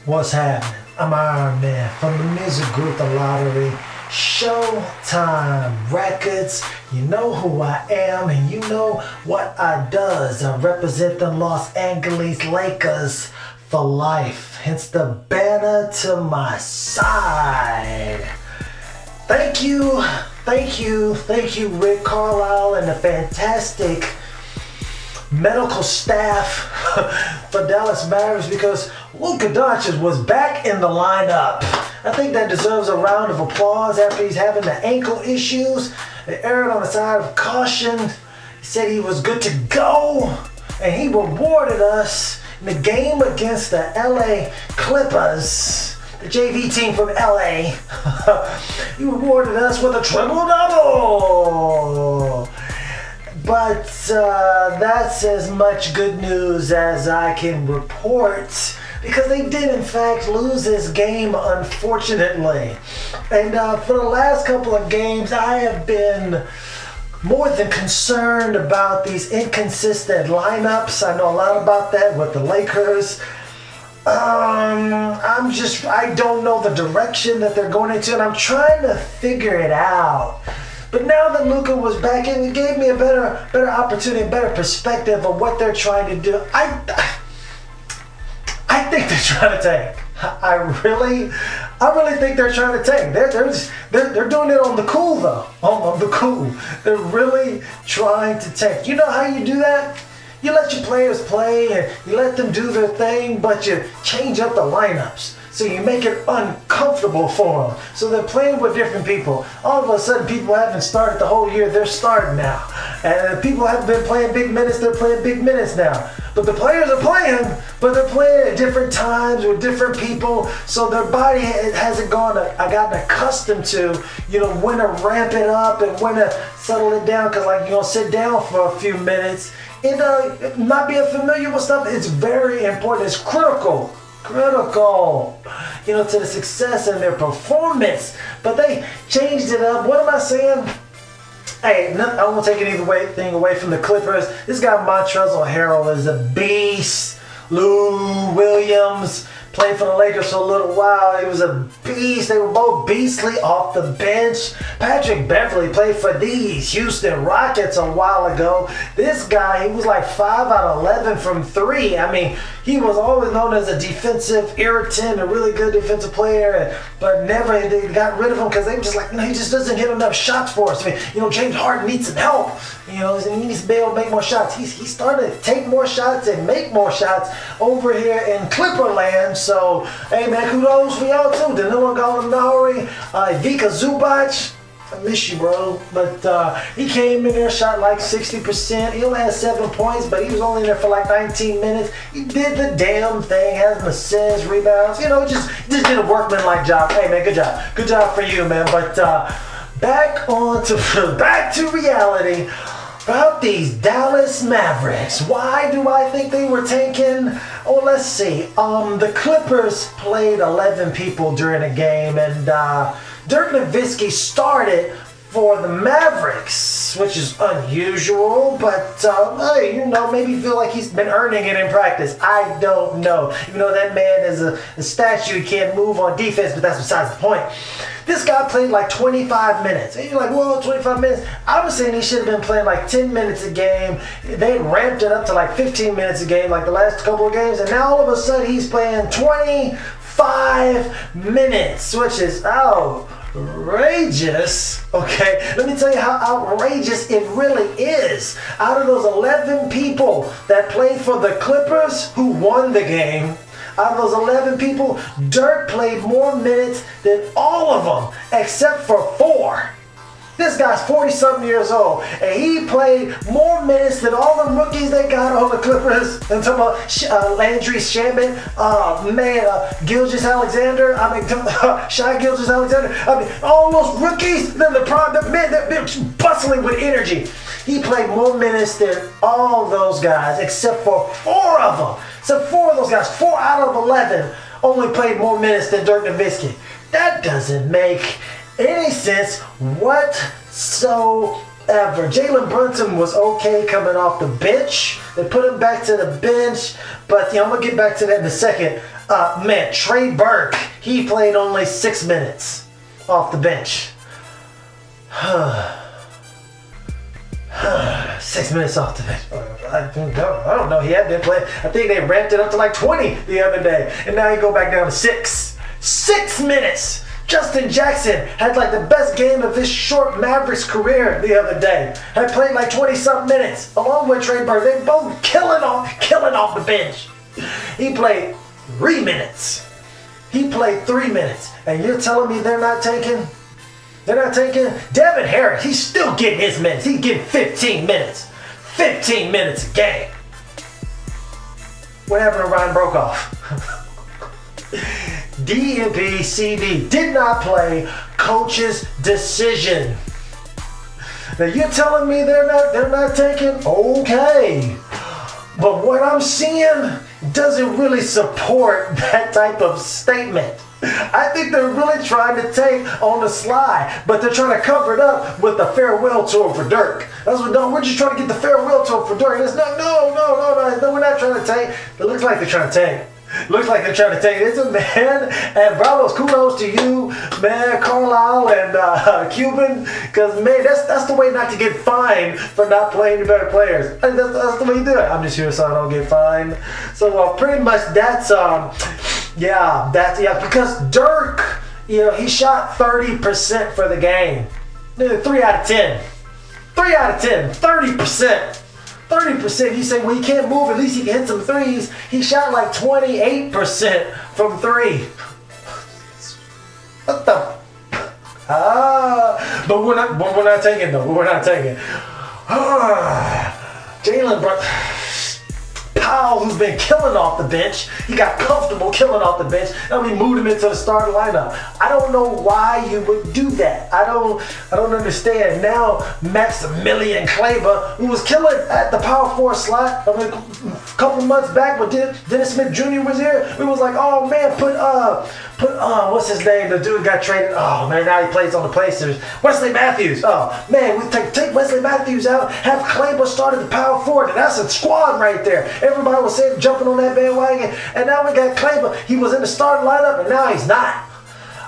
What's happening? I'm Iron Man from the music group theLottory. Showtime Records. You know who I am and you know what I does. I represent the Los Angeles Lakers for life. Hence the banner to my side. Thank you, Rick Carlisle and the fantastic medical staff for Dallas Mavs, because Luka Doncic was back in the lineup. I think that deserves a round of applause after he's having the ankle issues. They erred on the side of caution. He said he was good to go, and he rewarded us in the game against the LA Clippers, the JV team from LA. He rewarded us with a triple-double. But that's as much good news as I can report, because they did in fact lose this game, unfortunately. And for the last couple of games, I have been more than concerned about these inconsistent lineups. I know a lot about that with the Lakers. I don't know the direction that they're going into, and I'm trying to figure it out. But now that Luka was back in, it gave me a better opportunity, a better perspective of what they're trying to do. I think they're trying to tank. I really think they're trying to tank. They're doing it on the cool though. On the cool. They're really trying to tank. You know how you do that? You let your players play and you let them do their thing, but you change up the lineups. So you make it uncomfortable for them. So they're playing with different people. All of a sudden, people haven't started the whole year. They're starting now. And people haven't been playing big minutes. They're playing big minutes now. But the players are playing, but they're playing at different times with different people. So their body hasn't gotten accustomed to, when to ramp it up and when to settle it down. Because like you're going to sit down for a few minutes. Not being familiar with stuff, it's very important. It's critical, to the success and their performance. But they changed it up. What am I saying? Hey, I won't take anything away from the Clippers. This guy Montrezl Harrell is a beast. Lou Williams played for the Lakers for a little while. He was a beast. They were both beastly off the bench. Patrick Beverley played for these Houston Rockets a while ago. This guy, he was like 5 out of 11 from 3. I mean, he was always known as a defensive irritant, a really good defensive player, but they got rid of him because they were just like, he just doesn't hit enough shots for us. I mean, James Harden needs some help. He needs to be able to make more shots. He started to take more shots and make more shots over here in Clipperland. So, hey man, kudos for y'all too. Danilo Gallinari, Vika Zubac. I miss you, bro. But he came in there, shot like 60%. He only had 7 points, but he was only in there for like 19 minutes. He did the damn thing, had some assists, rebounds. Just did a workman-like job. Hey man, good job. Good job for you, man. But back to reality about these Dallas Mavericks. Why do I think they were tanking? Oh, let's see. The Clippers played 11 people during the game, and Dirk Nowitzki started for the Mavericks, which is unusual, but hey, maybe feel like he's been earning it in practice. I don't know. Even though that man is a statue, he can't move on defense, but that's besides the point. This guy played like 25 minutes. And you're like, whoa, 25 minutes? I was saying he should have been playing like 10 minutes a game. They ramped it up to like 15 minutes a game like the last couple of games, and now all of a sudden he's playing 25 minutes, which is outrageous. Okay, let me tell you how outrageous it really is. Out of those 11 people that played for the Clippers who won the game, out of those 11 people, Dirk played more minutes than all of them except for 4. This guy's 40-something years old, and he played more minutes than all the rookies they got on the Clippers. I'm talking about Landry Shamet, Gilgeous-Alexander, Shai Gilgeous-Alexander. All those rookies, they're bustling with energy. He played more minutes than all those guys except for 4 of them. So 4 of those guys, 4 out of 11, only played more minutes than Dirk Nowitzki. That doesn't make any sense whatsoever. Jalen Brunson was okay coming off the bench. They put him back to the bench, but I'm going to get back to that in a second. Man, Trey Burke, he played only 6 minutes off the bench. 6 minutes off the bench. I don't know. He had been playing. I think they ramped it up to like 20 the other day. And now he go back down to 6. 6 minutes. Justin Jackson had like the best game of his short Mavericks career the other day. Had played like 20-something minutes along with Trey Burke. They both killing off the bench. He played 3 minutes. He played 3 minutes. And you're telling me they're not taking? They're not taking? Devin Harris, he's still getting his minutes. He's getting 15 minutes. 15 minutes a game. What happened to Ryan Brokoff? DNP-CD did not play. Coach's decision. Now you're telling me they're not taking? Okay. But what I'm seeing doesn't really support that type of statement. I think they're really trying to take on the slide, but they're trying to cover it up with the farewell tour for Dirk. That's what we're just trying to get the farewell tour for Dirk. It's not, no, we're not trying to tank. It looks like they're trying to tank. Looks like they're trying to take it. It's a man, and bravos, kudos to you, man, Carlisle and Cuban, because man, that's the way not to get fined for not playing your better players. That's the way you do it. I'm just here so I don't get fined. So pretty much that's because Dirk, he shot 30% for the game. 3 out of 10. 3 out of 10. 30%. 30%. You say, well, he can't move. At least he can hit some threes. He shot like 28% from 3. What the? But we're not taking though. We're not taking. Jalen Powell, who's been killing off the bench. He got comfortable killing off the bench. Now we moved him into the starting lineup. I don't know why you would do that. I don't understand. Now Maximilian Kleber, who was killing at the power forward slot, a couple months back when Dennis Smith Jr. was here, we was like, oh man, put what's his name? The dude got traded. Oh man, now he plays on the Pacers. Wesley Matthews. Oh man, we take Wesley Matthews out, have Kleber start at the power forward, and that's a squad right there. Everybody was saying jumping on that bandwagon, and now we got Kleber. He was in the starting lineup, and now he's not.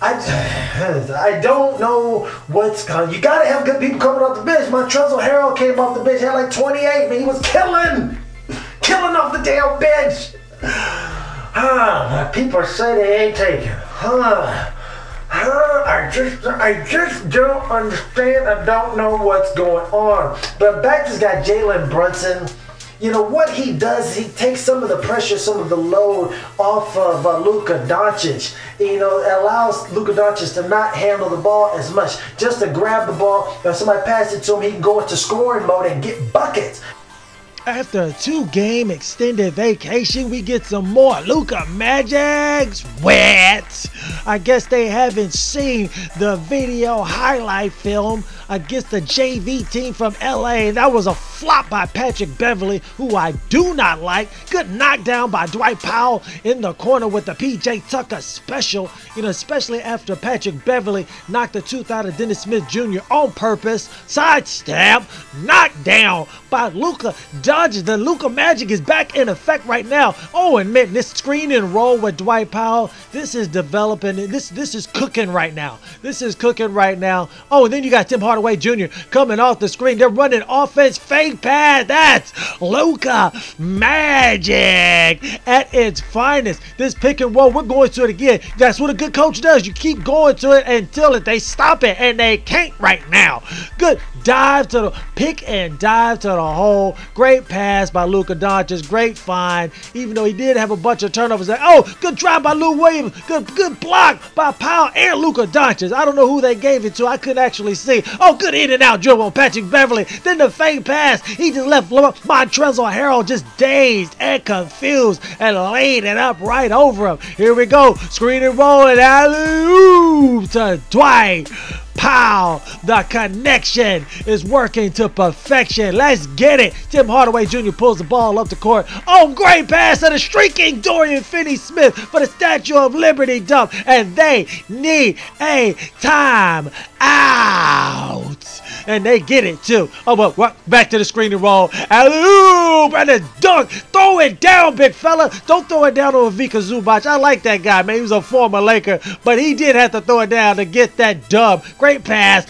I don't know what's going. You gotta have good people coming off the bench. Montrezl Harrell came off the bench, had like 28, man. He was killing off the damn bench. People say they ain't taking. I just don't understand. I don't know what's going on. But back to this guy Jalen Brunson. What he does, he takes some of the pressure, some of the load off of Luka Doncic. It allows Luka Doncic to not handle the ball as much. Just to grab the ball, if somebody passes it to him, he can go into scoring mode and get buckets. After a 2-game extended vacation, we get some more Luka Magic's wet. I guess they haven't seen the video highlight film against the JV team from LA. That was a flop by Patrick Beverley, who I do not like. Good knockdown by Dwight Powell in the corner with the PJ Tucker special, especially after Patrick Beverley knocked the tooth out of Dennis Smith Jr. on purpose. Sidestep, knockdown by Luka Doncic. The Luka Magic is back in effect right now. Oh, and man, this screen and roll with Dwight Powell, this is developing. This is cooking right now. This is cooking right now. Oh, and then you got Tim Hardaway Jr. coming off the screen. They're running offense, fake pass. That's Luka Magic at its finest. This pick and roll, we're going to it again. That's what a good coach does. You keep going to it until they stop it, and they can't right now. Good dive to the pick and dive to the hole. Great pass by Luka Doncic. Great find, even though he did have a bunch of turnovers. Oh, good drive by Lou Williams. Good block by Powell and Luka Doncic. I don't know who they gave it to. I couldn't actually see. Oh, good in and out dribble on Patrick Beverley. Then the fake pass. He just left Montrezl Harrell just dazed and confused and laid it up right over him. Here we go. Screen and roll and alley-oop to Dwight Powell. The connection is working to perfection. Let's get it. Tim Hardaway Jr. pulls the ball up the court. Oh, great pass to the streaking Dorian Finney-Smith for the Statue of Liberty dump. And they need a time out. and they get it too. Oh, but what? Back to the screen and roll. Alley-oop, and a dunk. Throw it down, big fella. Don't throw it down on Vika Zubac. I like that guy, man. He was a former Laker, but he did have to throw it down to get that dub. Great pass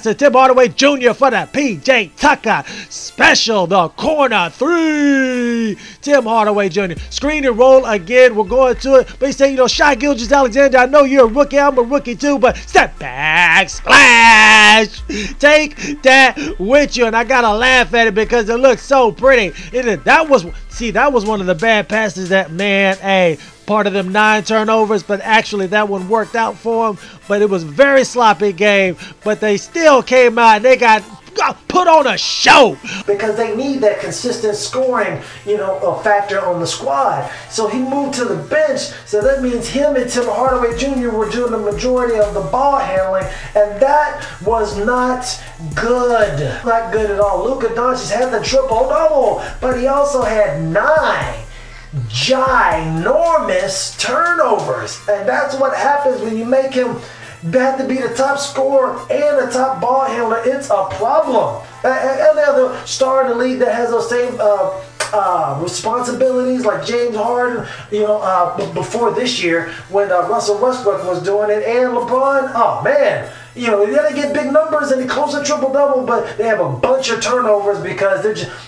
to Tim Hardaway Jr. for the P.J. Tucker special, the corner three. Tim Hardaway Jr. Screen and roll again. We're going to it, but he said, you know, Shai Gilgeous-Alexander, I know you're a rookie. I'm a rookie too, but step back, splash. Take that with you, and I gotta laugh at it because it looks so pretty. That was one of the bad passes that, man, hey, part of them 9 turnovers, but actually that one worked out for them. But it was a very sloppy game, but they still came out and they got put on a show because they need that consistent scoring, you know, factor on the squad. So he moved to the bench, so that means him and Tim Hardaway Jr. were doing the majority of the ball handling, and that was not good. Not good at all. Luka Doncic had the triple-double, but he also had 9 ginormous turnovers, and that's what happens when you make him have to be the top scorer and the top ball handler. It's a problem. Every other star in the league that has those same responsibilities, like James Harden, you know, before this year when Russell Westbrook was doing it, and LeBron, oh man, you know, they get big numbers and they close a triple-double, but they have a bunch of turnovers because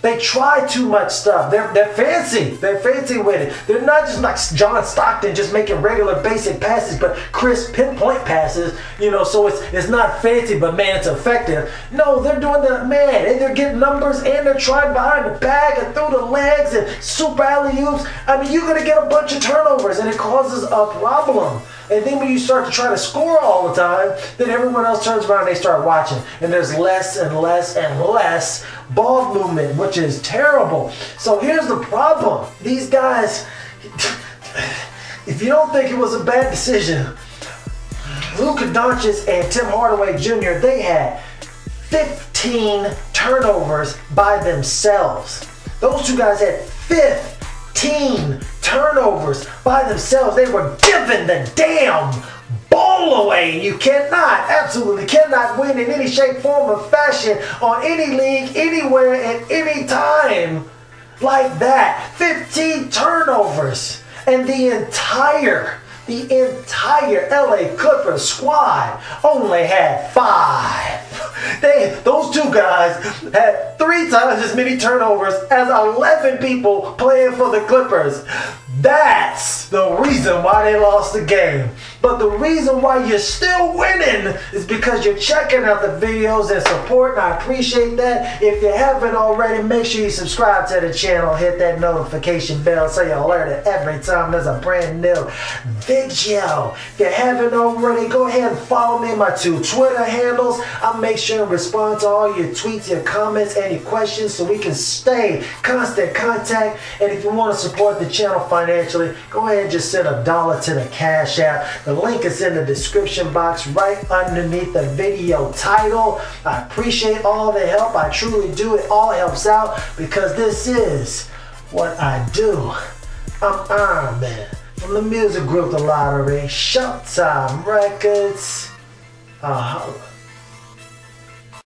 they try too much stuff. They're fancy. They're fancy with it. They're not just like John Stockton just making regular basic passes, but crisp pinpoint passes, you know, so it's not fancy, but man, it's effective. No, they're doing the, man, and they're getting numbers and they're trying behind the bag and through the legs and super alley-oops. I mean, you're going to get a bunch of turnovers and it causes a problem. And then when you start to try to score all the time, then everyone else turns around and they start watching. And there's less and less and less ball movement, which is terrible. So here's the problem. These guys, if you don't think it was a bad decision, Luka Doncic and Tim Hardaway Jr., they had 15 turnovers by themselves. Those two guys had 15 turnovers by themselves. They were giving the damn ball away. You cannot, absolutely cannot win in any shape, form, or fashion on any league, anywhere, at any time like that. 15 turnovers. And the entire LA Clippers squad only had 5. Those two guys had 3 times as many turnovers as 11 people playing for the Clippers. That's the reason why they lost the game. But the reason why you're still winning is because you're checking out the videos and support, and I appreciate that. If you haven't already, make sure you subscribe to the channel, hit that notification bell so you're alerted every time there's a brand new video. If you haven't already, go ahead and follow me on my 2 Twitter handles. I'll make sure to respond to all your tweets, your comments, any questions so we can stay constant contact. And if you want to support the channel financially, go ahead and just send $1 to the Cash App. The link is in the description box right underneath the video title. I appreciate all the help. I truly do. It all helps out because this is what I do. I'm Iron Man from the music group The Lottery, Showtime Records. Holla.